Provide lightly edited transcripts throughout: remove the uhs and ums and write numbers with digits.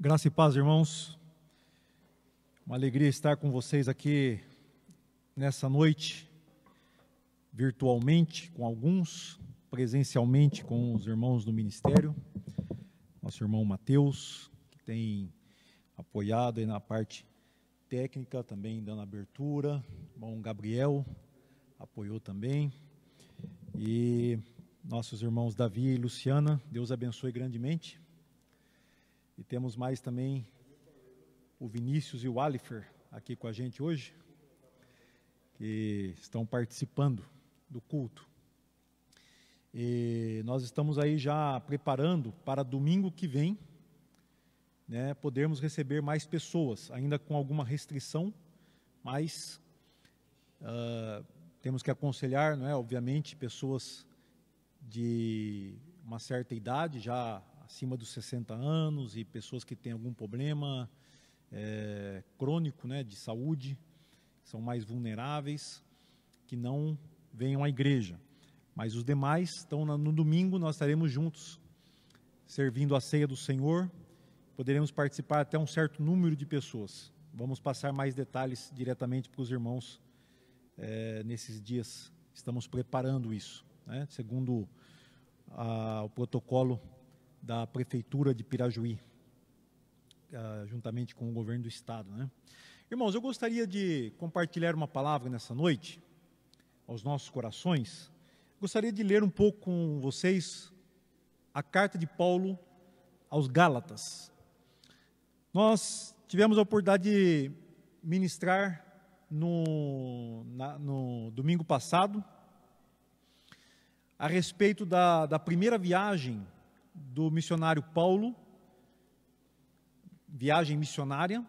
Graça e paz, irmãos. Uma alegria estar com vocês aqui nessa noite, virtualmente com alguns, presencialmente com os irmãos do ministério. Nosso irmão Mateus, que tem apoiado aí na parte técnica, também dando abertura. O irmão Gabriel apoiou também. E nossos irmãos Davi e Luciana, Deus abençoe grandemente. E temos mais também o Vinícius e o Alifer aqui com a gente hoje, que estão participando do culto. E nós estamos aí já preparando para domingo que vem, né, podermos receber mais pessoas, ainda com alguma restrição, mas temos que aconselhar, não é, obviamente, pessoas de uma certa idade, já acima dos 60 anos, e pessoas que têm algum problema crônico, né, de saúde, são mais vulneráveis, que não venham à igreja. Mas os demais, então, no domingo nós estaremos juntos, servindo a ceia do Senhor, poderemos participar até um certo número de pessoas. Vamos passar mais detalhes diretamente para os irmãos nesses dias. Estamos preparando isso, né, segundo o protocolo da Prefeitura de Pirajuí, juntamente com o governo do estado, né? Irmãos, eu gostaria de compartilhar uma palavra nessa noite, aos nossos corações. Gostaria de ler um pouco com vocês a carta de Paulo aos Gálatas. Nós tivemos a oportunidade de ministrar no domingo passado a respeito da primeira viagem do missionário Paulo, viagem missionária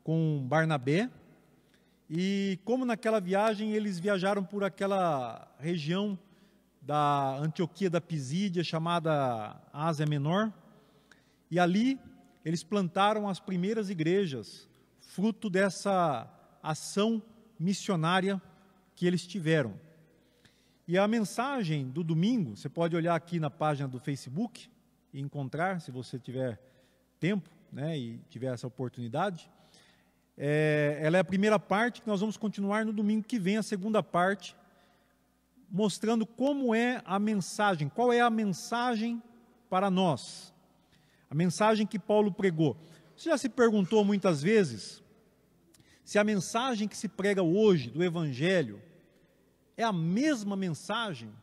com Barnabé, e como naquela viagem eles viajaram por aquela região da Antioquia da Pisídia, chamada Ásia Menor, e ali eles plantaram as primeiras igrejas, fruto dessa ação missionária que eles tiveram. E a mensagem do domingo, você pode olhar aqui na página do Facebook e encontrar, se você tiver tempo, né, e tiver essa oportunidade. Ela é a primeira parte, que nós vamos continuar no domingo que vem, a segunda parte, mostrando como é a mensagem, qual é a mensagem para nós, a mensagem que Paulo pregou. Você já se perguntou muitas vezes se a mensagem que se prega hoje do Evangelho é a mesma mensagem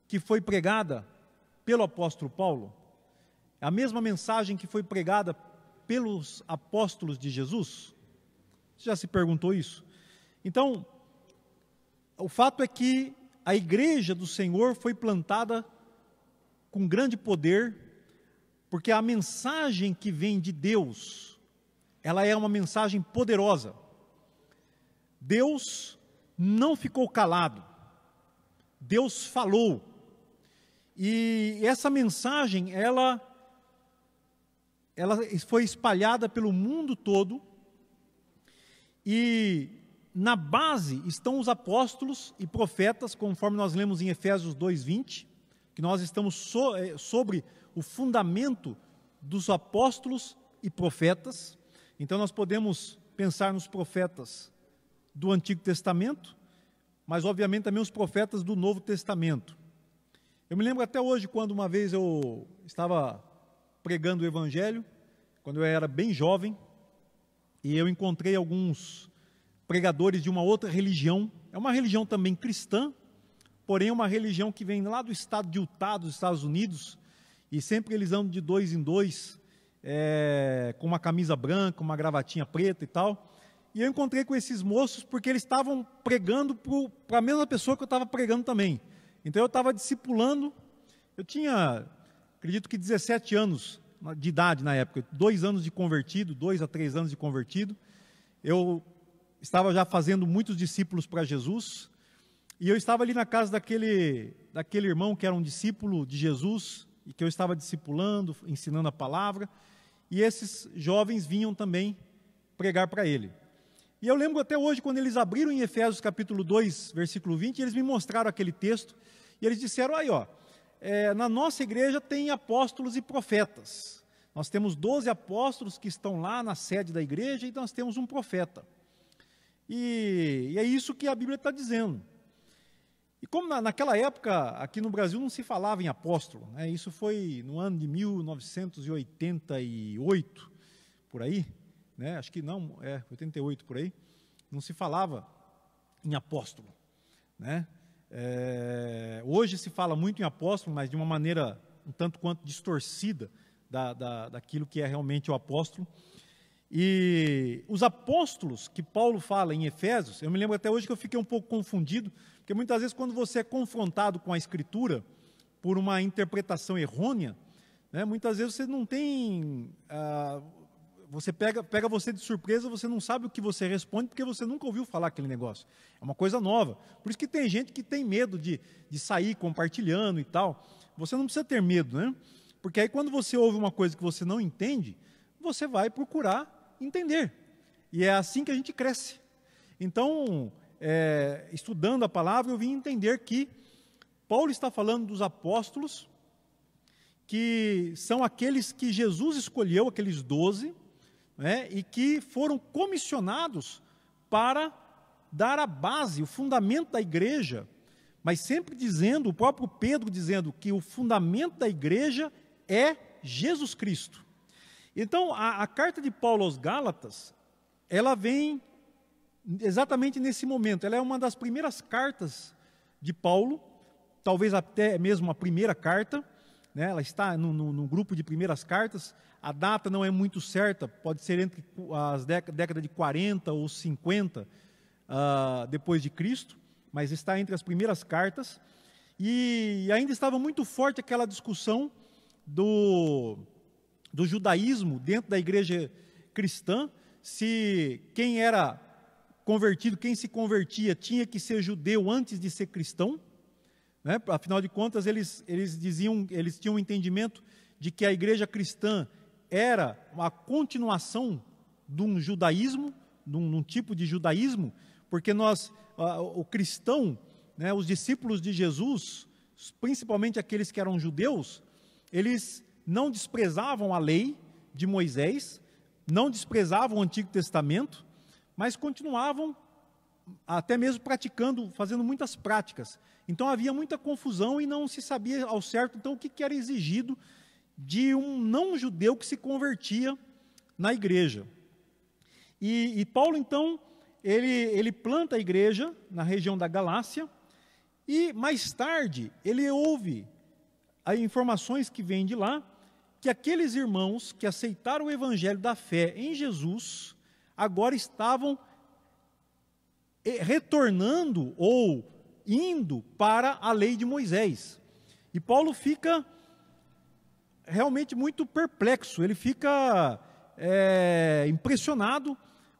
que foi pregada pelo apóstolo Paulo? É a mesma mensagem que foi pregada pelos apóstolos de Jesus? Você já se perguntou isso? Então, o fato é que a igreja do Senhor foi plantada com grande poder, porque a mensagem que vem de Deus, ela é uma mensagem poderosa. Deus não ficou calado, Deus falou, e essa mensagem, ela foi espalhada pelo mundo todo, e na base estão os apóstolos e profetas, conforme nós lemos em Efésios 2:20, que nós estamos sobre o fundamento dos apóstolos e profetas. Então nós podemos pensar nos profetas do Antigo Testamento, mas obviamente também os profetas do Novo Testamento. Eu me lembro até hoje, quando uma vez eu estava pregando o Evangelho, quando eu era bem jovem, e eu encontrei alguns pregadores de uma outra religião, é uma religião também cristã, porém uma religião que vem lá do estado de Utah, dos Estados Unidos, e sempre eles andam de dois em dois, com uma camisa branca, uma gravatinha preta e tal, e eu encontrei com esses moços porque eles estavam pregando para a mesma pessoa que eu estava pregando também. Então eu estava discipulando, eu tinha, acredito que 17 anos de idade na época, 2 anos de convertido, 2 a 3 anos de convertido. Eu estava já fazendo muitos discípulos para Jesus, e eu estava ali na casa daquele irmão que era um discípulo de Jesus, e que eu estava discipulando, ensinando a palavra, e esses jovens vinham também pregar para ele. E eu lembro até hoje, quando eles abriram em Efésios capítulo 2, versículo 20, eles me mostraram aquele texto, e eles disseram, aí ó, na nossa igreja tem apóstolos e profetas, Nós temos 12 apóstolos que estão lá na sede da igreja e nós temos um profeta. E é isso que a Bíblia está dizendo. E como naquela época, aqui no Brasil, não se falava em apóstolo, né? Isso foi no ano de 1988, por aí, né? Acho que não, 88 por aí, não se falava em apóstolo, né? Hoje se fala muito em apóstolo, mas de uma maneira um tanto quanto distorcida daquilo que é realmente o apóstolo. E os apóstolos que Paulo fala em Efésios, eu me lembro até hoje que eu fiquei um pouco confundido, porque muitas vezes quando você é confrontado com a Escritura por uma interpretação errônea, né, muitas vezes você não tem, você pega você de surpresa, você não sabe o que você responde, porque você nunca ouviu falar aquele negócio. É uma coisa nova. Por isso que tem gente que tem medo de sair compartilhando e tal. Você não precisa ter medo, né? Porque aí quando você ouve uma coisa que você não entende, você vai procurar entender. E é assim que a gente cresce. Então, estudando a palavra, eu vim entender que Paulo está falando dos apóstolos, que são aqueles que Jesus escolheu, aqueles 12, né, e que foram comissionados para dar a base, o fundamento da igreja, mas sempre dizendo, o próprio Pedro dizendo que o fundamento da igreja é Jesus Cristo. Então, a carta de Paulo aos Gálatas, ela vem exatamente nesse momento. Ela é uma das primeiras cartas de Paulo, talvez até mesmo a primeira carta, né? Ela está no grupo de primeiras cartas. A data não é muito certa, pode ser entre as décadas de 40 ou 50 depois de Cristo, mas está entre as primeiras cartas. E ainda estava muito forte aquela discussão do judaísmo dentro da igreja cristã, se quem era convertido, quem se convertia, tinha que ser judeu antes de ser cristão, né? Afinal de contas, eles tinham um entendimento de que a igreja cristã era uma continuação de um judaísmo, de um tipo de judaísmo, porque o cristão, né, os discípulos de Jesus, principalmente aqueles que eram judeus, eles não desprezavam a lei de Moisés, não desprezavam o Antigo Testamento, mas continuavam até mesmo praticando, fazendo muitas práticas. Então havia muita confusão e não se sabia ao certo então o que era exigido de um não-judeu que se convertia na igreja. E Paulo então, ele planta a igreja na região da Galácia e mais tarde ele ouve as informações que vêm de lá, que aqueles irmãos que aceitaram o evangelho da fé em Jesus, agora estavam retornando ou indo para a lei de Moisés. E Paulo fica realmente muito perplexo, ele fica impressionado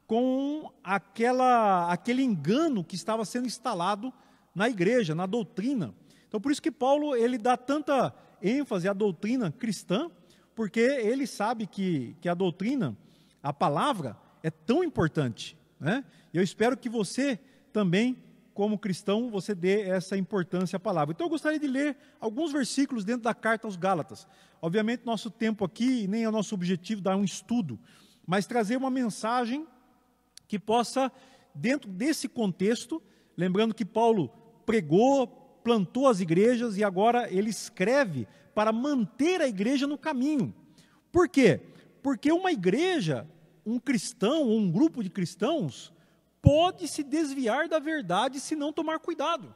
com aquele engano que estava sendo instalado na igreja, na doutrina. Então, por isso que Paulo ele dá tanta ênfase à doutrina cristã, porque ele sabe que a doutrina, a palavra, é tão importante, né? E eu espero que você também, como cristão, você dê essa importância à palavra. Então eu gostaria de ler alguns versículos dentro da carta aos Gálatas. Obviamente nosso tempo aqui, nem é o nosso objetivo dar um estudo, mas trazer uma mensagem que possa, dentro desse contexto, lembrando que Paulo pregou, plantou as igrejas e agora ele escreve para manter a igreja no caminho. Por quê? Porque uma igreja, um cristão ou um grupo de cristãos pode se desviar da verdade se não tomar cuidado.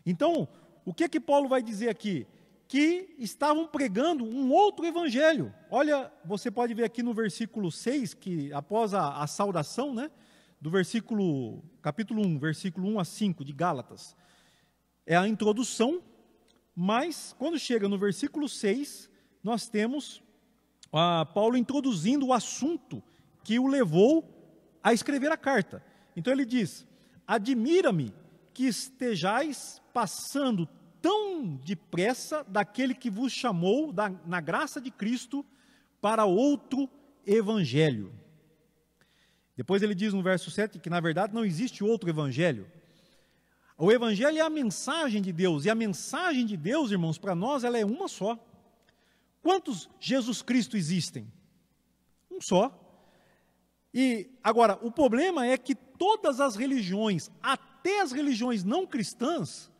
Então, o que é que Paulo vai dizer aqui? Que estavam pregando um outro evangelho. Olha, você pode ver aqui no versículo 6, que após a saudação, né, do capítulo 1, versículo 1 a 5 de Gálatas, é a introdução, mas quando chega no versículo 6, nós temos Paulo introduzindo o assunto que o levou a escrever a carta. Então ele diz: admira-me que estejais passando tão depressa daquele que vos chamou na graça de Cristo para outro evangelho. Depois ele diz no verso 7 que na verdade não existe outro evangelho. O evangelho é a mensagem de Deus, e a mensagem de Deus, irmãos, para nós ela é uma só. Quantos Jesus Cristo existem? Um só. E agora, o problema é que todas as religiões, até as religiões não cristãs,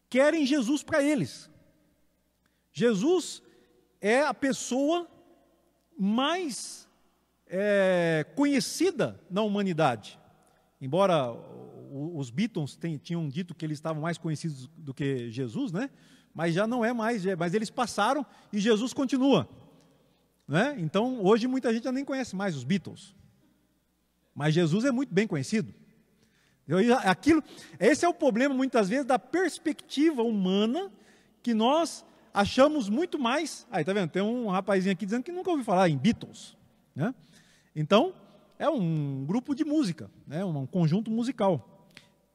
querem Jesus para eles. Jesus é a pessoa mais conhecida na humanidade. Embora os Beatles tinham dito que eles estavam mais conhecidos do que Jesus, né? Mas já não é mais, mas eles passaram e Jesus continua. Né? Então, hoje muita gente já nem conhece mais os Beatles. Mas Jesus é muito bem conhecido. Esse é o problema, muitas vezes, da perspectiva humana, que nós achamos muito mais... Aí, tá vendo? Tem um rapazinho aqui dizendo que nunca ouviu falar em Beatles. Né? Então, é um grupo de música, né? Um conjunto musical.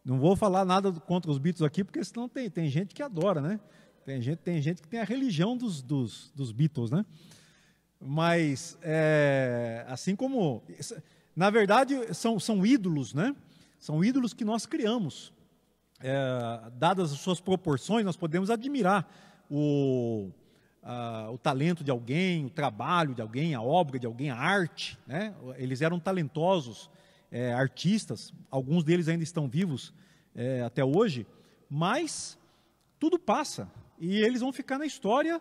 Não vou falar nada contra os Beatles aqui, porque senão tem gente que adora, né? Tem gente que tem a religião dos Beatles, né? Mas, assim como... Na verdade, são ídolos, né? São ídolos que nós criamos. Dadas as suas proporções, nós podemos admirar o talento de alguém, o trabalho de alguém, a obra de alguém, a arte, né? Eles eram talentosos, artistas, alguns deles ainda estão vivos até hoje, mas tudo passa, e eles vão ficar na história,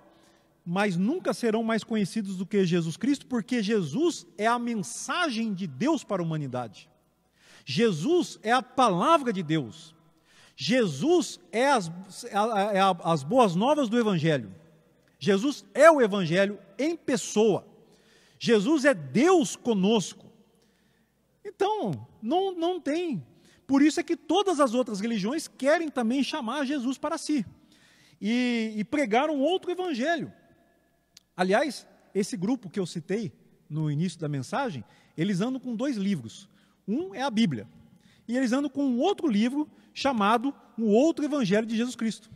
mas nunca serão mais conhecidos do que Jesus Cristo, porque Jesus é a mensagem de Deus para a humanidade. Jesus é a palavra de Deus. Jesus é as boas novas do Evangelho. Jesus é o Evangelho em pessoa. Jesus é Deus conosco. Então, não tem. Por isso é que todas as outras religiões querem também chamar Jesus para si. E pregar um outro Evangelho. Aliás, esse grupo que eu citei no início da mensagem, eles andam com 2 livros. Um é a Bíblia. E eles andam com um outro livro chamado O Outro Evangelho de Jesus Cristo.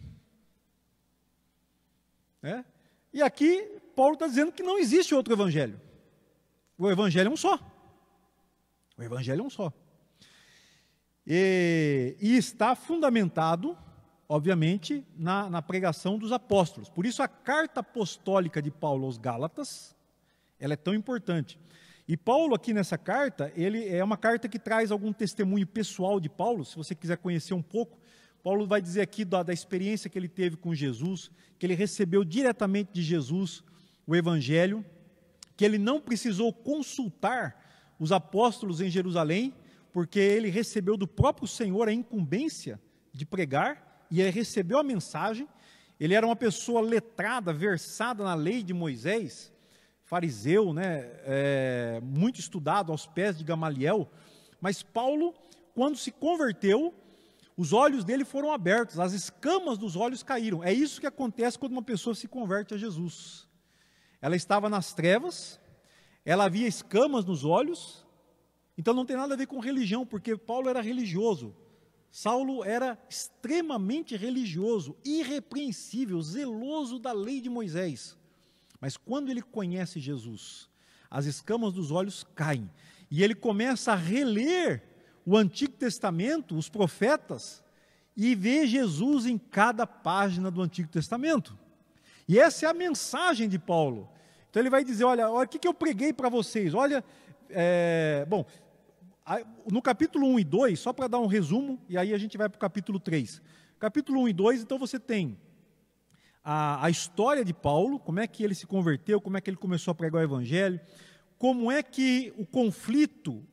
E aqui, Paulo está dizendo que não existe outro Evangelho. O Evangelho é um só. O Evangelho é um só. E está fundamentado, obviamente, na pregação dos apóstolos. Por isso a carta apostólica de Paulo aos Gálatas, ela é tão importante. E Paulo aqui nessa carta, ele é uma carta que traz algum testemunho pessoal de Paulo. Se você quiser conhecer um pouco, Paulo vai dizer aqui da experiência que ele teve com Jesus, que ele recebeu diretamente de Jesus o Evangelho, que ele não precisou consultar os apóstolos em Jerusalém, porque ele recebeu do próprio Senhor a incumbência de pregar, e ele recebeu a mensagem. Ele era uma pessoa letrada, versada na lei de Moisés, fariseu, né, muito estudado aos pés de Gamaliel. Mas Paulo, quando se converteu, os olhos dele foram abertos, as escamas dos olhos caíram. É isso que acontece quando uma pessoa se converte a Jesus. Ela estava nas trevas, ela havia escamas nos olhos, então não tem nada a ver com religião, porque Paulo era religioso. Saulo era extremamente religioso, irrepreensível, zeloso da lei de Moisés. Mas quando ele conhece Jesus, as escamas dos olhos caem, e ele começa a reler o Antigo Testamento, os profetas, e vê Jesus em cada página do Antigo Testamento. E essa é a mensagem de Paulo. Então ele vai dizer, olha o que eu preguei para vocês, olha, no capítulo 1 e 2, só para dar um resumo, e aí a gente vai para o capítulo 3. Capítulo 1 e 2, então você tem a história de Paulo, como é que ele se converteu, como é que ele começou a pregar o Evangelho, como é que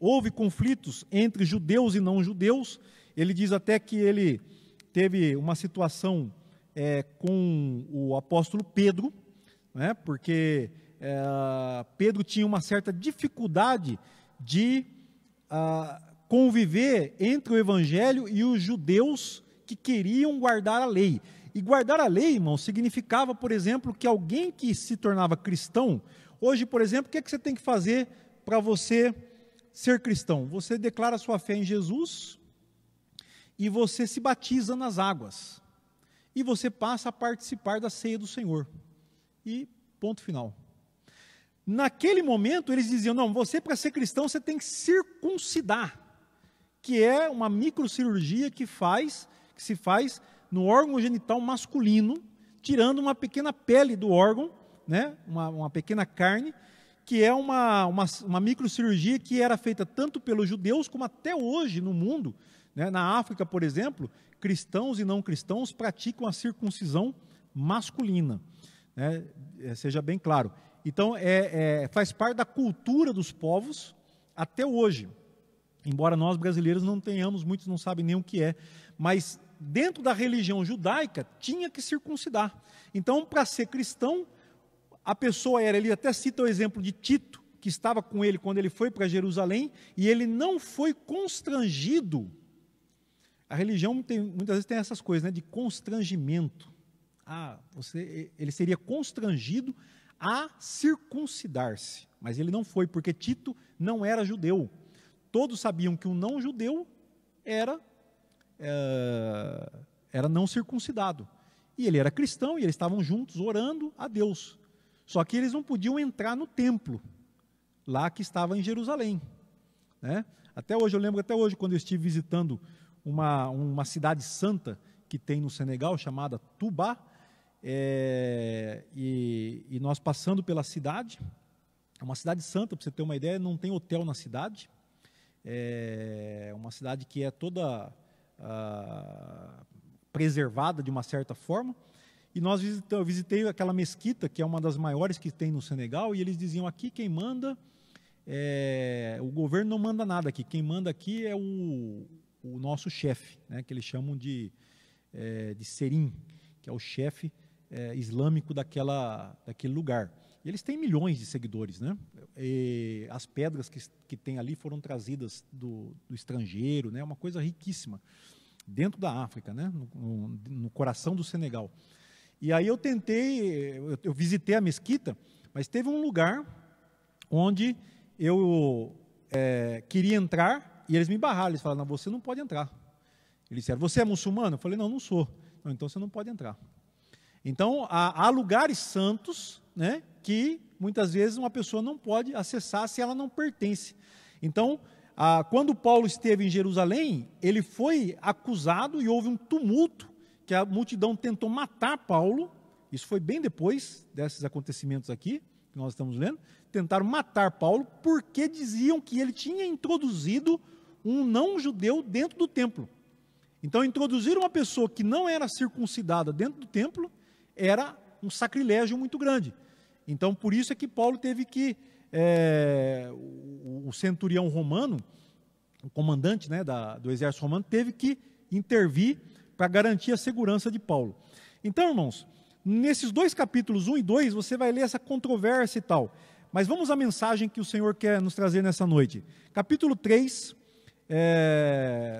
houve conflitos entre judeus e não judeus. Ele diz até que ele teve uma situação com o apóstolo Pedro, né, porque Pedro tinha uma certa dificuldade de conviver entre o Evangelho e os judeus que queriam guardar a lei. E guardar a lei, irmão, significava, por exemplo, que alguém que se tornava cristão, hoje, por exemplo, o que você tem que fazer para você ser cristão? Você declara sua fé em Jesus e você se batiza nas águas. E você passa a participar da ceia do Senhor. E ponto final. Naquele momento, eles diziam, não, você para ser cristão, você tem que circuncidar, que é uma microcirurgia que se faz no órgão genital masculino. tirando uma pequena pele do órgão, né, uma pequena carne, que é uma microcirurgia que era feita tanto pelos judeus como até hoje no mundo, né, na África, por exemplo, cristãos e não cristãos praticam a circuncisão masculina, né, seja bem claro. Então, faz parte da cultura dos povos até hoje, embora nós brasileiros não tenhamos, muitos não sabem nem o que é, mas dentro da religião judaica tinha que circuncidar. Então, para ser cristão, a pessoa ele até cita o exemplo de Tito, que estava com ele quando ele foi para Jerusalém, e ele não foi constrangido. A religião muitas vezes tem essas coisas, né, de constrangimento. Ele seria constrangido a circuncidar-se, mas ele não foi, porque Tito não era judeu. Todos sabiam que o não judeu era não circuncidado, e ele era cristão, e eles estavam juntos orando a Deus, só que eles não podiam entrar no templo, lá que estava em Jerusalém, né? Eu lembro até hoje, quando eu estive visitando uma cidade santa, que tem no Senegal, chamada Touba, e nós passando pela cidade, é uma cidade santa, para você ter uma ideia, não tem hotel na cidade, é uma cidade que é toda preservada de uma certa forma, e eu visitei aquela mesquita, que é uma das maiores que tem no Senegal, e eles diziam, aqui quem manda, o governo não manda nada aqui, quem manda aqui é o nosso chefe, né, que eles chamam de Serim, que é o chefe islâmico daquele lugar. E eles têm milhões de seguidores, né? E as pedras que tem ali foram trazidas do estrangeiro, né? Uma coisa riquíssima, dentro da África, né? No coração do Senegal. E aí eu visitei a mesquita, mas teve um lugar onde eu queria entrar, e eles me barraram, eles falaram, não, você não pode entrar. Eles disseram, você é muçulmano? Eu falei, não sou. Não, então você não pode entrar. Então, há lugares santos, né, que muitas vezes uma pessoa não pode acessar se ela não pertence. Então, quando Paulo esteve em Jerusalém, ele foi acusado e houve um tumulto, que a multidão tentou matar Paulo. Isso foi bem depois desses acontecimentos aqui, que nós estamos lendo. Tentaram matar Paulo porque diziam que ele tinha introduzido um não-judeu dentro do templo. Então, introduzir uma pessoa que não era circuncidada dentro do templo era um sacrilégio muito grande. Então, por isso é que Paulo teve que, o centurião romano, o comandante, né, do exército romano, teve que intervir para garantir a segurança de Paulo. Então, irmãos, nesses dois capítulos, 1 e 2, você vai ler essa controvérsia e tal. Mas vamos à mensagem que o Senhor quer nos trazer nessa noite. Capítulo 3,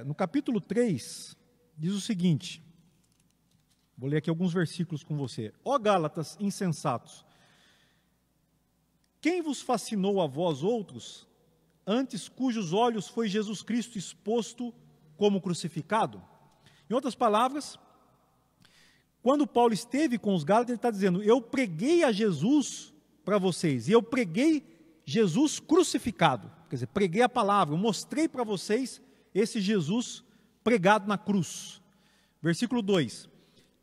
no capítulo 3, diz o seguinte, vou ler aqui alguns versículos com você. Ó Gálatas insensatos, quem vos fascinou a vós outros, antes cujos olhos foi Jesus Cristo exposto como crucificado? Em outras palavras, quando Paulo esteve com os Gálatas, ele está dizendo, eu preguei a Jesus para vocês, e eu preguei Jesus crucificado, quer dizer, preguei a palavra, eu mostrei para vocês esse Jesus pregado na cruz. Versículo 2,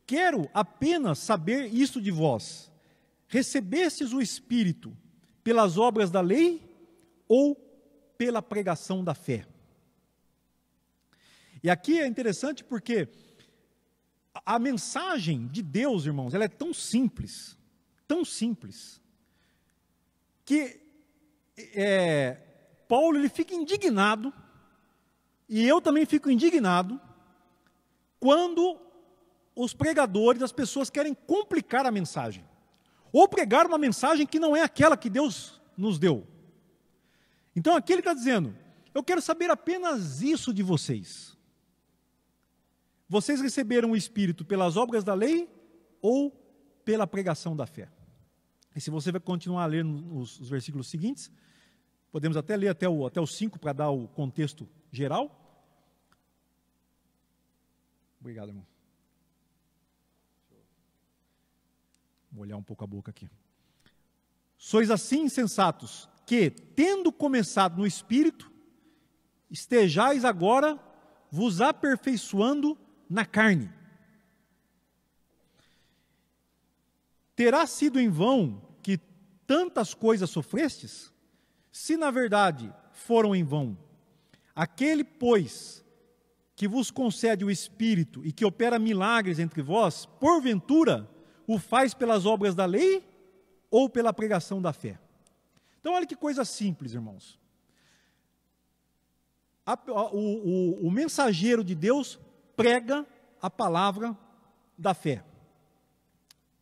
quero apenas saber isto de vós, recebestes o Espírito pelas obras da lei ou pela pregação da fé? E aqui é interessante porque a mensagem de Deus, irmãos, ela é tão simples, que Paulo ele fica indignado, e eu também fico indignado, quando os pregadores, as pessoas querem complicar a mensagem, ou pregar uma mensagem que não é aquela que Deus nos deu. Então aqui ele está dizendo, eu quero saber apenas isso de vocês. Vocês receberam o Espírito pelas obras da lei ou pela pregação da fé? E se você vai continuar a ler os versículos seguintes, podemos até ler até o 5 para dar o contexto geral. Obrigado, irmão. Vou molhar um pouco a boca aqui. Sois assim insensatos, que, tendo começado no Espírito, estejais agora vos aperfeiçoando na carne. terá sido em vão que tantas coisas sofrestes? Se na verdade foram em vão. Aquele, pois, que vos concede o Espírito e que opera milagres entre vós, porventura, o faz pelas obras da lei ou pela pregação da fé? Então, olha que coisa simples, irmãos. O mensageiro de Deus prega a palavra da fé.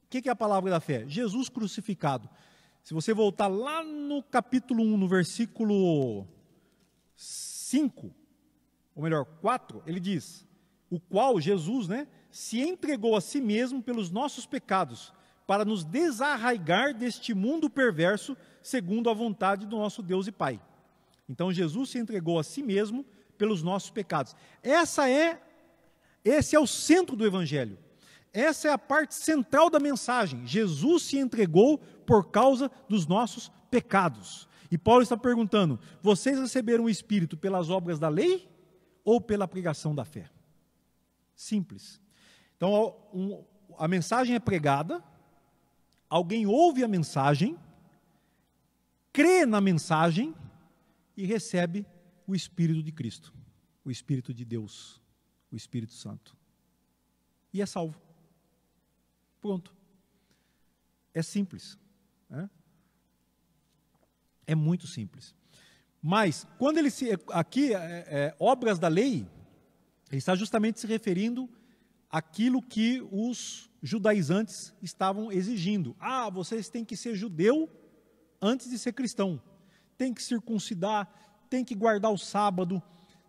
O que é a palavra da fé? Jesus crucificado. Se você voltar lá no capítulo 1, no versículo 5, ou melhor, 4, ele diz: o qual, Jesus, se entregou a si mesmo pelos nossos pecados, para nos desarraigar deste mundo perverso, segundo a vontade do nosso Deus e Pai. Então, Jesus se entregou a si mesmo pelos nossos pecados. Esse é o centro do Evangelho. Essa é a parte central da mensagem. Jesus se entregou por causa dos nossos pecados. E Paulo está perguntando: vocês receberam o Espírito pelas obras da lei ou pela pregação da fé? Simples. Então, a mensagem é pregada, alguém ouve a mensagem, crê na mensagem e recebe o Espírito de Cristo, o Espírito de Deus, o Espírito Santo. E é salvo. Pronto. É simples. É muito simples. Mas, quando ele aqui, obras da lei, ele está justamente se referindo àquilo que os judaizantes estavam exigindo. Vocês têm que ser judeu antes de ser cristão. Tem que circuncidar, tem que guardar o sábado,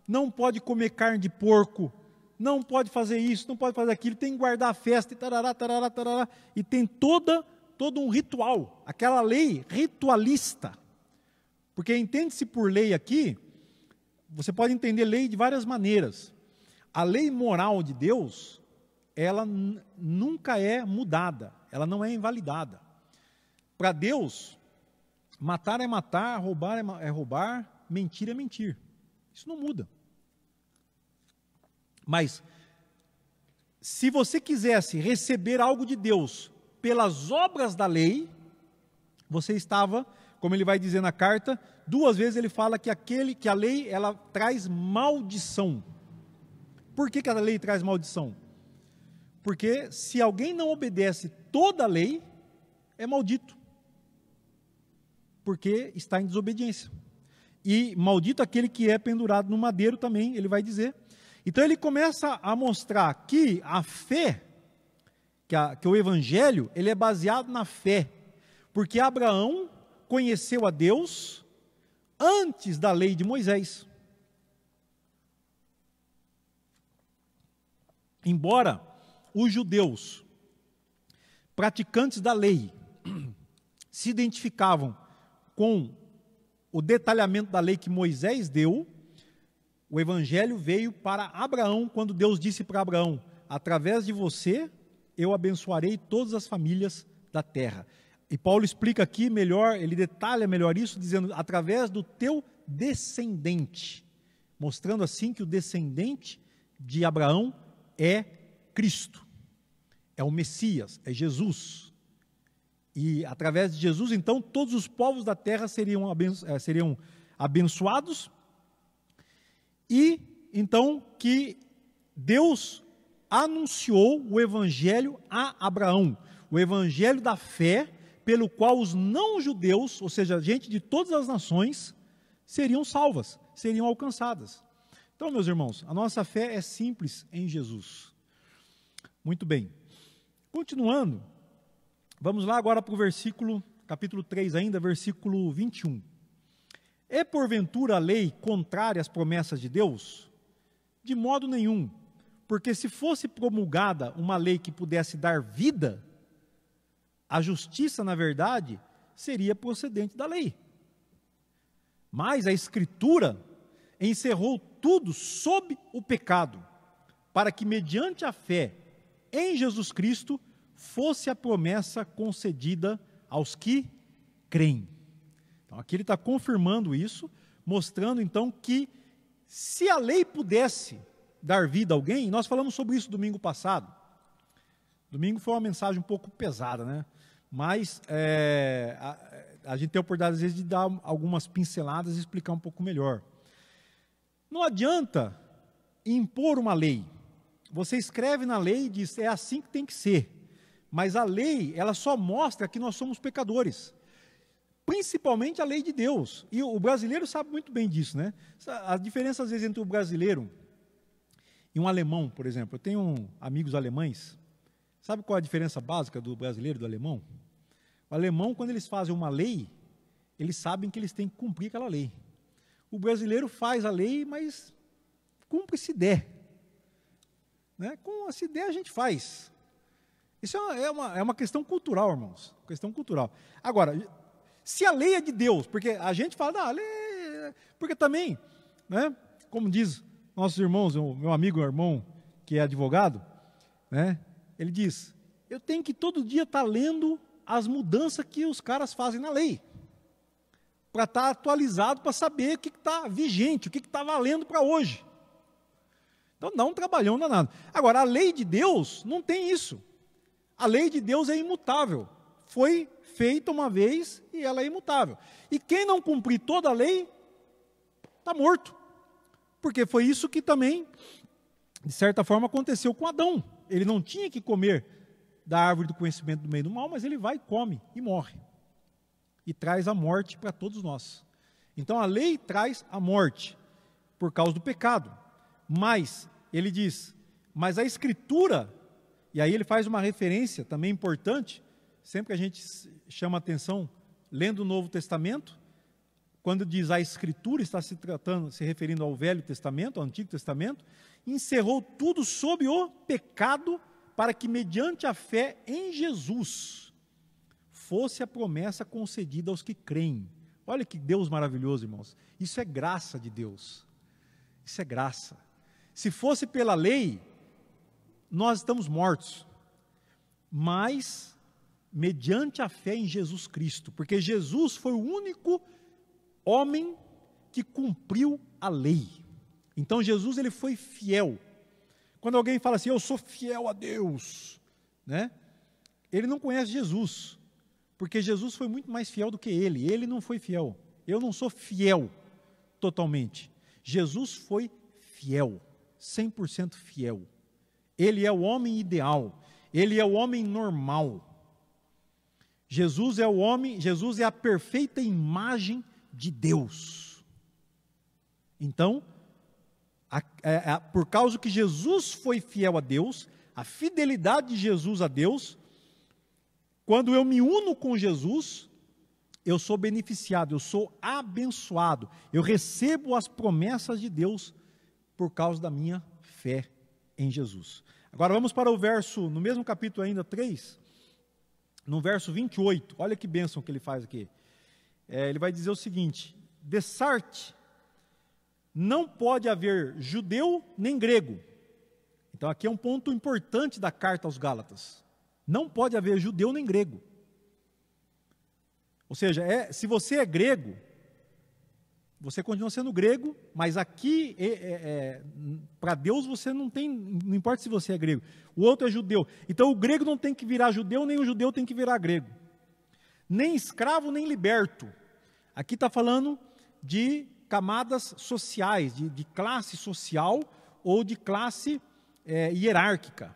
não pode comer carne de porco, não pode fazer isso, não pode fazer aquilo, tem que guardar a festa, e tarará, tarará, tarará, e tem todo um ritual, aquela lei ritualista. Porque entende-se por lei aqui, você pode entender lei de várias maneiras. A lei moral de Deus, ela nunca é mudada, ela não é invalidada. Para Deus, matar é matar, roubar é roubar, mentir é mentir. Isso não muda. Mas, se você quisesse receber algo de Deus pelas obras da lei, você estava, como ele vai dizer na carta, 2 vezes ele fala que a lei, ela traz maldição. Por que a lei traz maldição? Porque se alguém não obedece toda a lei, é maldito. Porque está em desobediência. E maldito aquele que é pendurado no madeiro também, ele vai dizer. Então ele começa a mostrar que a fé, que o Evangelho, ele é baseado na fé. Porque Abraão conheceu a Deus antes da lei de Moisés. Embora os judeus, praticantes da lei, se identificavam com o detalhamento da lei que Moisés deu, o Evangelho veio para Abraão, quando Deus disse para Abraão: através de você, eu abençoarei todas as famílias da terra. E Paulo explica aqui melhor, ele detalha melhor isso, dizendo: através do teu descendente, mostrando assim que o descendente de Abraão é Cristo, é o Messias, é Jesus. E através de Jesus, então, todos os povos da terra seriam abençoados. E, então, que Deus anunciou o Evangelho a Abraão, o Evangelho da fé, pelo qual os não-judeus, ou seja, gente de todas as nações, seriam salvas, seriam alcançadas. Então, meus irmãos, a nossa fé é simples em Jesus. Muito bem. Continuando, vamos lá agora para o versículo, capítulo 3 ainda, versículo 21. É porventura a lei contrária às promessas de Deus? De modo nenhum, porque se fosse promulgada uma lei que pudesse dar vida, a justiça, na verdade, seria procedente da lei. Mas a Escritura encerrou tudo sob o pecado, para que mediante a fé em Jesus Cristo fosse a promessa concedida aos que creem. Então, aqui ele está confirmando isso, mostrando então que se a lei pudesse dar vida a alguém, nós falamos sobre isso domingo passado. Domingo foi uma mensagem um pouco pesada, mas a gente tem a oportunidade, às vezes, de dar algumas pinceladas e explicar um pouco melhor. Não adianta impor uma lei. Você escreve na lei e diz, é assim que tem que ser. Mas a lei, ela só mostra que nós somos pecadores. Principalmente a lei de Deus. E o brasileiro sabe muito bem disso, né? A diferença, às vezes, entre o brasileiro e um alemão, por exemplo. Eu tenho amigos alemães. Sabe qual é a diferença básica do brasileiro e do alemão? O alemão, quando eles fazem uma lei, eles sabem que eles têm que cumprir aquela lei. O brasileiro faz a lei, mas cumpre se der. Né? Se der, a gente faz. Isso é uma questão cultural, irmãos. Questão cultural. Agora, se a lei é de Deus, porque a gente fala, a lei... Porque também, né, como diz nossos irmãos, o meu amigo, o irmão, que é advogado, né, ele diz, eu tenho que todo dia estar lendo as mudanças que os caras fazem na lei, para estar atualizado, para saber o que está vigente, o que está valendo para hoje. Então dá um trabalhão danado. Agora, a lei de Deus não tem isso. A lei de Deus é imutável. Foi feita uma vez e ela é imutável. E quem não cumprir toda a lei, está morto. Porque foi isso que também, de certa forma, aconteceu com Adão. Ele não tinha que comer da árvore do conhecimento do bem e do mal, mas ele vai, come e morre. E traz a morte para todos nós. Então a lei traz a morte, por causa do pecado. Mas, ele diz, mas a Escritura, e aí ele faz uma referência também importante, sempre que a gente chama atenção, lendo o Novo Testamento, quando diz a Escritura, está se referindo ao Velho Testamento, ao Antigo Testamento, encerrou tudo sob o pecado, para que mediante a fé em Jesus, fosse a promessa concedida aos que creem. Olha que Deus maravilhoso, irmãos. Isso é graça de Deus. Isso é graça. Se fosse pela lei, nós estamos mortos. Mas, mediante a fé em Jesus Cristo, porque Jesus foi o único homem que cumpriu a lei. Então Jesus, ele foi fiel. Quando alguém fala assim, eu sou fiel a Deus, né? Ele não conhece Jesus, porque Jesus foi muito mais fiel do que ele. Ele não foi fiel. Eu não sou fiel totalmente. Jesus foi fiel, 100% fiel. Ele é o homem ideal. Ele é o homem normal. Jesus é o homem, Jesus é a perfeita imagem de Deus. Então, por causa que Jesus foi fiel a Deus, a fidelidade de Jesus a Deus, quando eu me uno com Jesus, eu sou beneficiado, eu sou abençoado, eu recebo as promessas de Deus por causa da minha fé em Jesus. Agora vamos para o verso, no mesmo capítulo ainda 3, no verso 28, olha que bênção que ele faz aqui. Ele vai dizer o seguinte, dessarte, não pode haver judeu nem grego. Então aqui é um ponto importante da carta aos Gálatas. Não pode haver judeu nem grego. Ou seja, se você é grego, você continua sendo grego, mas aqui, para Deus, você não importa se você é grego. O outro é judeu. Então o grego não tem que virar judeu, nem o judeu tem que virar grego. Nem escravo, nem liberto. Aqui está falando de camadas sociais, de classe social ou de classe hierárquica,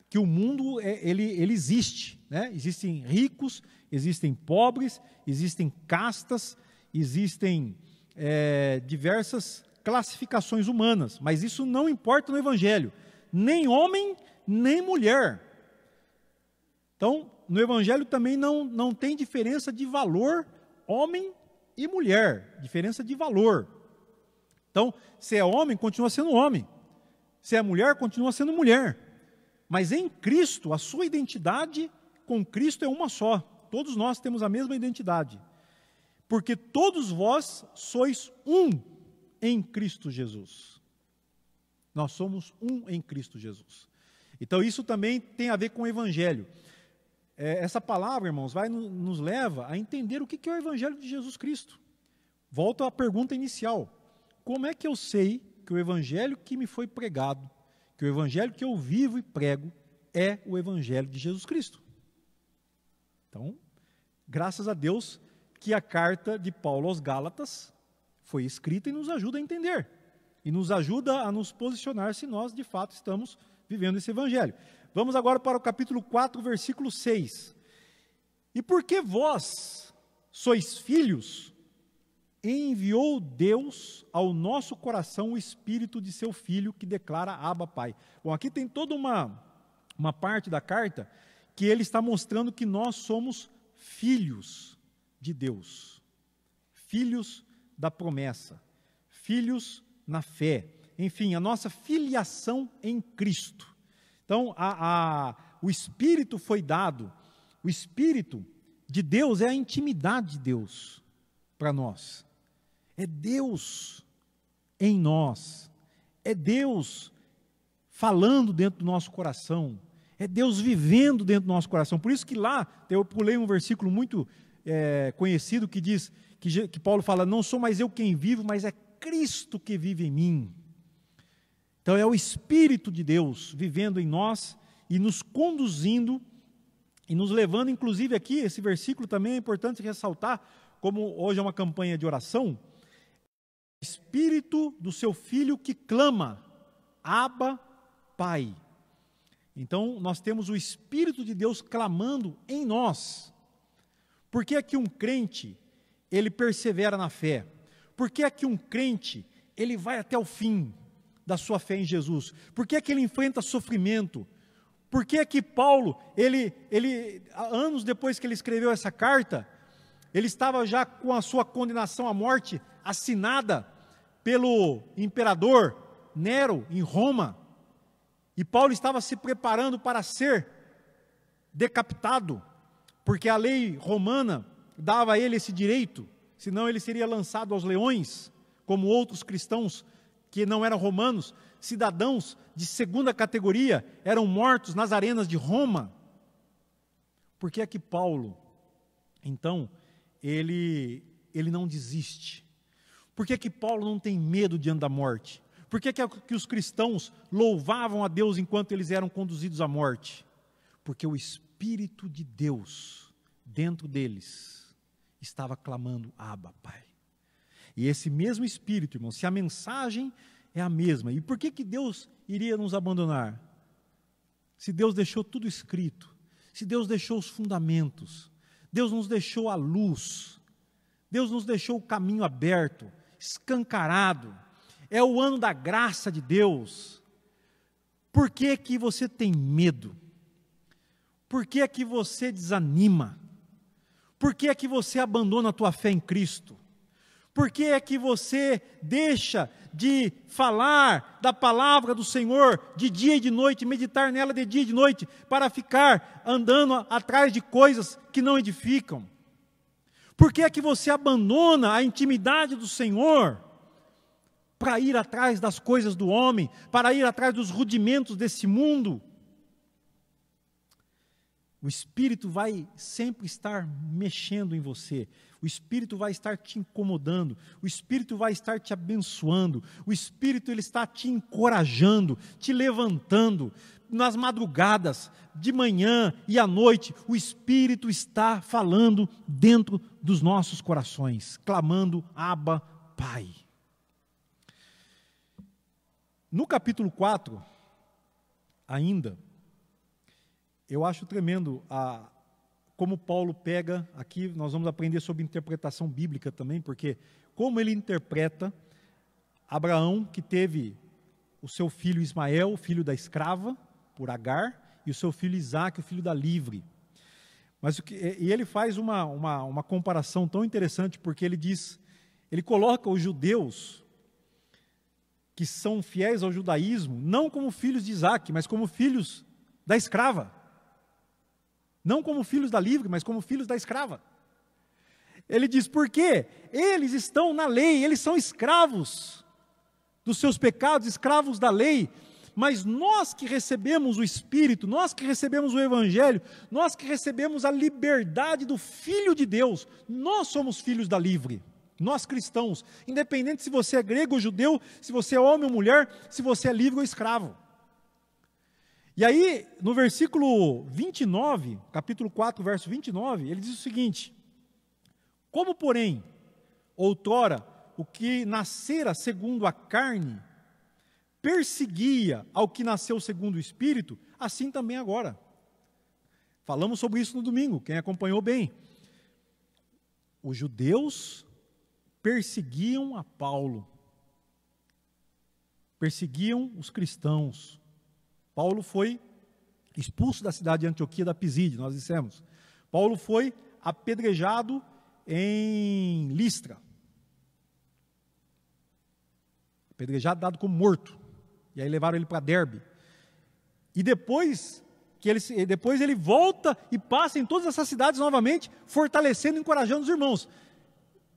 que o mundo ele existe, né? Existem ricos, existem pobres, existem castas, existem diversas classificações humanas, mas isso não importa no Evangelho, nem homem, nem mulher. Então, no Evangelho também não tem diferença de valor, homem e mulher, diferença de valor. Então, se é homem, continua sendo homem. Se é mulher, continua sendo mulher. Mas em Cristo, a sua identidade com Cristo é uma só. Todos nós temos a mesma identidade. Porque todos vós sois um em Cristo Jesus. Nós somos um em Cristo Jesus. Então, isso também tem a ver com o Evangelho. Essa palavra, irmãos, nos leva a entender o que é o Evangelho de Jesus Cristo. Volto à pergunta inicial. Como é que eu sei que o Evangelho que me foi pregado, que o Evangelho que eu vivo e prego, é o Evangelho de Jesus Cristo? Então, graças a Deus que a carta de Paulo aos Gálatas foi escrita e nos ajuda a entender. E nos ajuda a nos posicionar se nós, de fato, estamos vivendo esse evangelho. Vamos agora para o capítulo 4, versículo 6. E porque vós sois filhos, enviou Deus ao nosso coração o Espírito de seu Filho, que declara Abba, Pai. Bom, aqui tem toda uma parte da carta que ele está mostrando que nós somos filhos de Deus, filhos da promessa, filhos na fé, enfim, a nossa filiação em Cristo. Então, o Espírito foi dado, o Espírito de Deus é a intimidade de Deus para nós. É Deus em nós, é Deus falando dentro do nosso coração, é Deus vivendo dentro do nosso coração. Por isso que lá, eu pulei um versículo muito conhecido que diz, que Paulo fala, não sou mais eu quem vivo, mas é Cristo que vive em mim. Então é o Espírito de Deus vivendo em nós e nos conduzindo e nos levando, inclusive aqui, esse versículo também é importante ressaltar, como hoje é uma campanha de oração, o Espírito do seu Filho que clama, Abba, Pai. Então nós temos o Espírito de Deus clamando em nós. Por que é que um crente, ele persevera na fé? Por que é que um crente, ele vai até o fim da sua fé em Jesus? Por que é que ele enfrenta sofrimento? Por que é que Paulo, anos depois que ele escreveu essa carta, ele estava já com a sua condenação à morte assinada pelo imperador Nero em Roma, e Paulo estava se preparando para ser decapitado, porque a lei romana dava a ele esse direito, senão ele seria lançado aos leões, como outros cristãos que não eram romanos, cidadãos de segunda categoria, eram mortos nas arenas de Roma. Por que é que Paulo, então, ele não desiste? Por que é que Paulo não tem medo diante da morte? Por que é que os cristãos louvavam a Deus enquanto eles eram conduzidos à morte? Porque o Espírito de Deus, dentro deles, estava clamando, Abba, Pai. E esse mesmo Espírito, irmão, se a mensagem é a mesma, e por que que Deus iria nos abandonar? Se Deus deixou tudo escrito, se Deus deixou os fundamentos, Deus nos deixou a luz, Deus nos deixou o caminho aberto, escancarado, é o ano da graça de Deus. Por que que você tem medo? Por que é que você desanima? Por que é que você abandona a tua fé em Cristo? Por que é que você deixa de falar da palavra do Senhor de dia e de noite, meditar nela de dia e de noite, para ficar andando atrás de coisas que não edificam? Por que é que você abandona a intimidade do Senhor para ir atrás das coisas do homem, para ir atrás dos rudimentos desse mundo? O Espírito vai sempre estar mexendo em você, o Espírito vai estar te incomodando, o Espírito vai estar te abençoando, o Espírito ele está te encorajando, te levantando, nas madrugadas, de manhã e à noite, o Espírito está falando dentro dos nossos corações, clamando, Abba, Pai. No capítulo 4, ainda, eu acho tremendo como Paulo pega, aqui nós vamos aprender sobre interpretação bíblica também, porque como ele interpreta Abraão, que teve o seu filho Ismael, o filho da escrava, por Agar, e o seu filho Isaque, o filho da livre. E ele faz uma comparação tão interessante, porque ele coloca os judeus que são fiéis ao judaísmo, não como filhos de Isaque, mas como filhos da escrava. Não como filhos da livre, mas como filhos da escrava. Ele diz, por quê? Eles estão na lei, eles são escravos dos seus pecados, escravos da lei, mas nós que recebemos o Espírito, nós que recebemos o Evangelho, nós que recebemos a liberdade do Filho de Deus, nós somos filhos da livre. Nós cristãos, independente se você é grego ou judeu, se você é homem ou mulher, se você é livre ou escravo. E aí, no versículo 29, capítulo 4, verso 29, ele diz o seguinte: como, porém, outrora, o que nascera segundo a carne, perseguia ao que nasceu segundo o Espírito, assim também agora. Falamos sobre isso no domingo, quem acompanhou bem. Os judeus perseguiam a Paulo, perseguiam os cristãos. Paulo foi expulso da cidade de Antioquia da Pisídia, nós dissemos. Paulo foi apedrejado em Listra. Apedrejado, dado como morto. E aí levaram ele para Derbe. E depois ele volta e passa em todas essas cidades novamente, fortalecendo e encorajando os irmãos.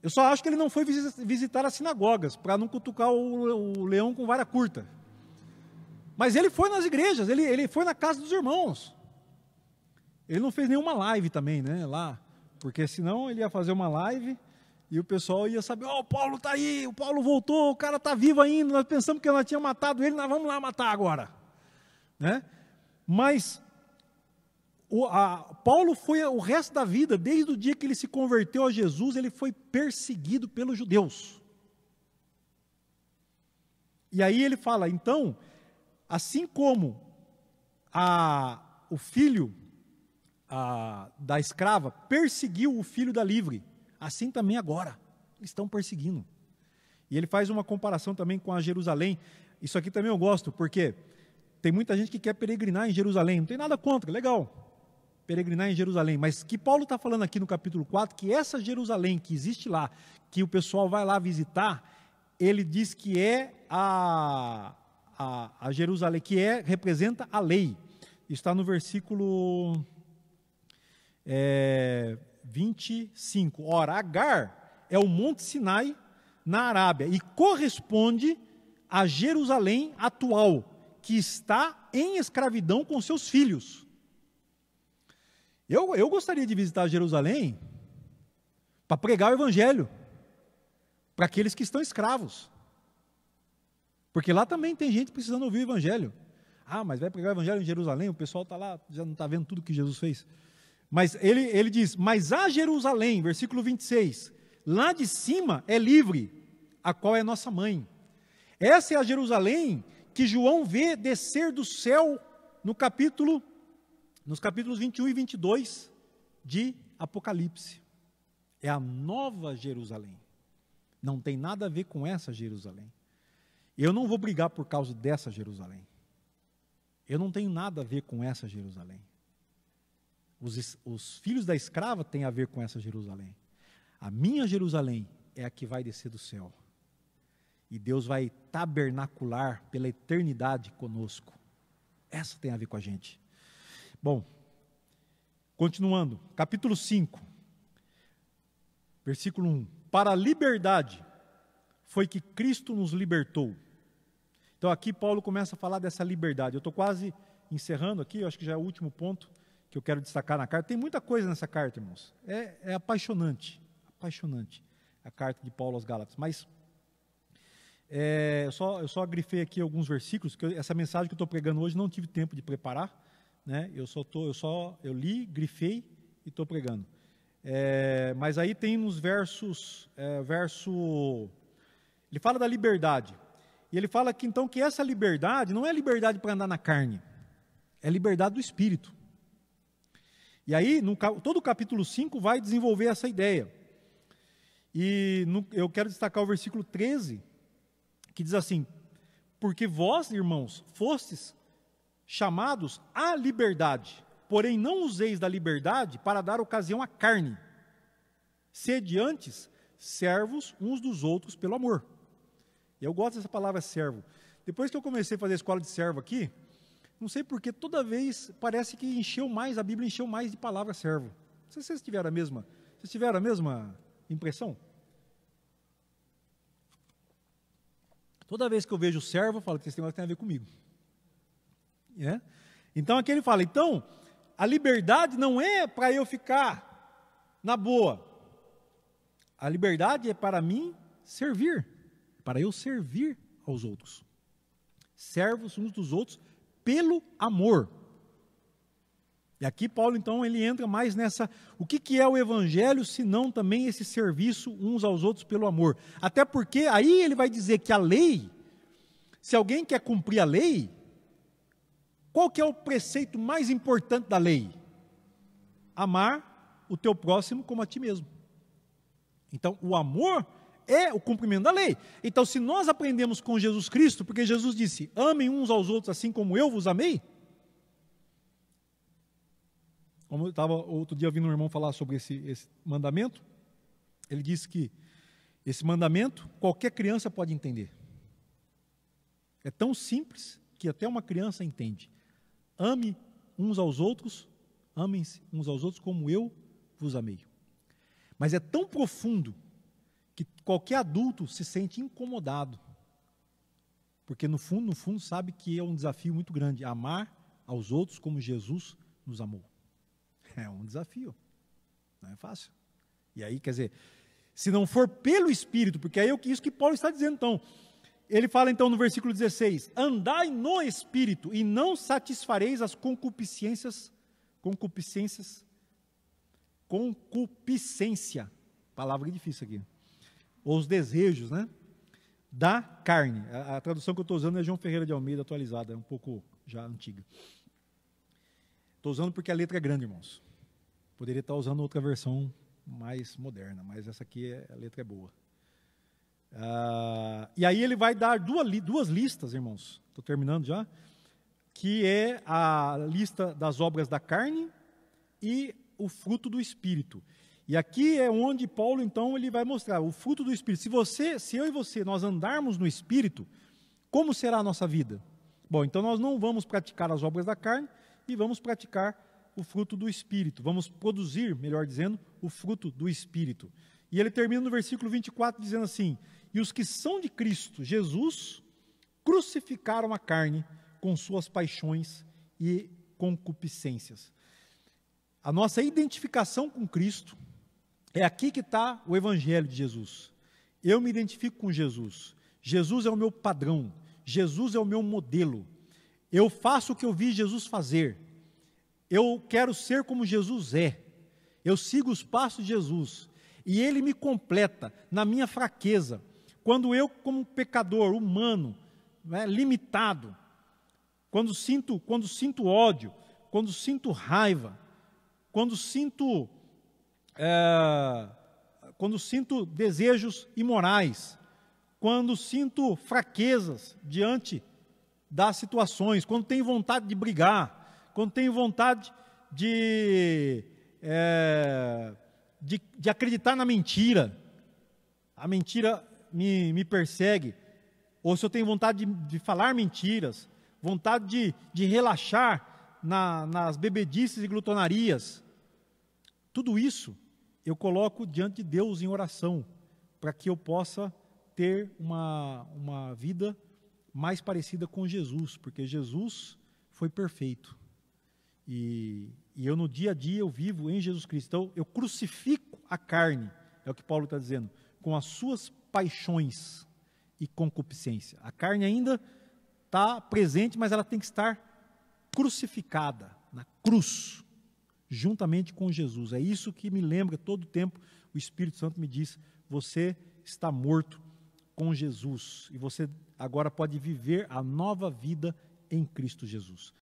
Eu só acho que ele não foi visitar as sinagogas, para não cutucar o leão com vara curta. Mas ele foi nas igrejas, ele foi na casa dos irmãos. Ele não fez nenhuma live também, né, lá, porque senão ele ia fazer uma live e o pessoal ia saber: o Paulo está aí, o Paulo voltou, o cara está vivo ainda, nós pensamos que nós tínhamos matado ele, nós vamos lá matar agora. Né? Mas Paulo foi o resto da vida, desde o dia que ele se converteu a Jesus, ele foi perseguido pelos judeus. E aí ele fala, então, assim como o filho da escrava perseguiu o filho da livre, assim também agora, eles estão perseguindo. E ele faz uma comparação também com a Jerusalém. Isso aqui também eu gosto, porque tem muita gente que quer peregrinar em Jerusalém, não tem nada contra, legal, peregrinar em Jerusalém, mas que Paulo está falando aqui no capítulo 4, que essa Jerusalém que existe lá, que o pessoal vai lá visitar, ele diz que é a Jerusalém, que representa a lei. Está no versículo 25. Ora, Agar é o Monte Sinai na Arábia e corresponde a Jerusalém atual, que está em escravidão com seus filhos. Eu gostaria de visitar Jerusalém para pregar o evangelho para aqueles que estão escravos. Porque lá também tem gente precisando ouvir o evangelho. Mas vai pregar o evangelho em Jerusalém, o pessoal está lá, já não está vendo tudo que Jesus fez. Mas ele diz, mas a Jerusalém, versículo 26, lá de cima é livre, a qual é nossa mãe. Essa é a Jerusalém que João vê descer do céu nos capítulos 21 e 22 de Apocalipse. É a nova Jerusalém. Não tem nada a ver com essa Jerusalém. Eu não vou brigar por causa dessa Jerusalém. Eu não tenho nada a ver com essa Jerusalém. Os filhos da escrava têm a ver com essa Jerusalém. A minha Jerusalém é a que vai descer do céu. E Deus vai tabernacular pela eternidade conosco. Essa tem a ver com a gente. Bom, continuando, capítulo 5, versículo 1. Para a liberdade foi que Cristo nos libertou. Então aqui Paulo começa a falar dessa liberdade. Eu estou quase encerrando aqui, eu acho que já é o último ponto que eu quero destacar na carta. Tem muita coisa nessa carta, irmãos. É apaixonante, apaixonante a carta de Paulo aos Gálatas. Mas eu só grifei aqui alguns versículos, que essa mensagem que eu estou pregando hoje não tive tempo de preparar, né? Eu li, grifei e estou pregando. Mas aí tem nos versos, ele fala da liberdade. E ele fala que então que essa liberdade não é liberdade para andar na carne, é liberdade do Espírito. E aí, todo o capítulo 5 vai desenvolver essa ideia. E eu quero destacar o versículo 13, que diz assim, porque vós, irmãos, fostes chamados à liberdade, porém não useis da liberdade para dar ocasião à carne. Sede antes servos uns dos outros pelo amor. E eu gosto dessa palavra servo. Depois que eu comecei a fazer a escola de servo aqui, não sei porque toda vez parece que a Bíblia encheu mais de palavra servo. Não sei se vocês tiveram a mesma impressão? Toda vez que eu vejo servo, eu falo que esse negócio tem a ver comigo. Então aqui ele fala, então, a liberdade não é para eu ficar na boa. A liberdade é para mim servir, para eu servir aos outros. Servos uns dos outros pelo amor. E aqui Paulo, então, ele entra mais nessa, o que é o evangelho, se não também esse serviço uns aos outros pelo amor. Até porque aí ele vai dizer que a lei, se alguém quer cumprir a lei, qual que é o preceito mais importante da lei? Amar o teu próximo como a ti mesmo. Então, o amor é o cumprimento da lei. Então, se nós aprendemos com Jesus Cristo, porque Jesus disse, amem uns aos outros assim como eu vos amei. Como eu estava outro dia ouvindo um irmão falar sobre esse mandamento, ele disse que esse mandamento qualquer criança pode entender. É tão simples que até uma criança entende. Ame uns aos outros, amem-se uns aos outros como eu vos amei. Mas é tão profundo que qualquer adulto se sente incomodado. Porque no fundo sabe que é um desafio muito grande, amar aos outros como Jesus nos amou. É um desafio, não é fácil. E aí, quer dizer, se não for pelo Espírito, porque é isso que Paulo está dizendo, então, ele fala então no versículo 16, andai no Espírito e não satisfareis as concupiscência, palavra difícil aqui, ou os desejos, né, da carne. A tradução que eu estou usando é João Ferreira de Almeida atualizada, é um pouco já antiga. Estou usando porque a letra é grande, irmãos. Poderia estar usando outra versão mais moderna, mas essa aqui, a letra é boa. E aí ele vai dar duas listas, irmãos, estou terminando já, que é a lista das obras da carne e o fruto do Espírito. E aqui é onde Paulo, então, ele vai mostrar o fruto do Espírito. Se eu e você, nós andarmos no Espírito, como será a nossa vida? Bom, então nós não vamos praticar as obras da carne e vamos praticar o fruto do Espírito. Vamos produzir, melhor dizendo, o fruto do Espírito. E ele termina no versículo 24 dizendo assim, e os que são de Cristo Jesus crucificaram a carne com suas paixões e concupiscências. A nossa identificação com Cristo, é aqui que está o Evangelho de Jesus. Eu me identifico com Jesus. Jesus é o meu padrão. Jesus é o meu modelo. Eu faço o que eu vi Jesus fazer. Eu quero ser como Jesus é. Eu sigo os passos de Jesus. E Ele me completa na minha fraqueza. Quando eu, como pecador humano, limitado, quando sinto ódio, quando sinto raiva, quando sinto desejos imorais, quando sinto fraquezas diante das situações, quando tenho vontade de brigar, quando tenho vontade de acreditar na mentira, a mentira me persegue, ou se eu tenho vontade de falar mentiras, vontade de relaxar nas bebedices e glutonarias, tudo isso eu coloco diante de Deus em oração, para que eu possa ter uma vida mais parecida com Jesus, porque Jesus foi perfeito. E eu no dia a dia eu vivo em Jesus Cristo. Então eu crucifico a carne, é o que Paulo está dizendo, com as suas paixões e concupiscência. A carne ainda está presente, mas ela tem que estar crucificada na cruz, juntamente com Jesus. É isso que me lembra todo o tempo, o Espírito Santo me diz, você está morto com Jesus, e você agora pode viver a nova vida em Cristo Jesus.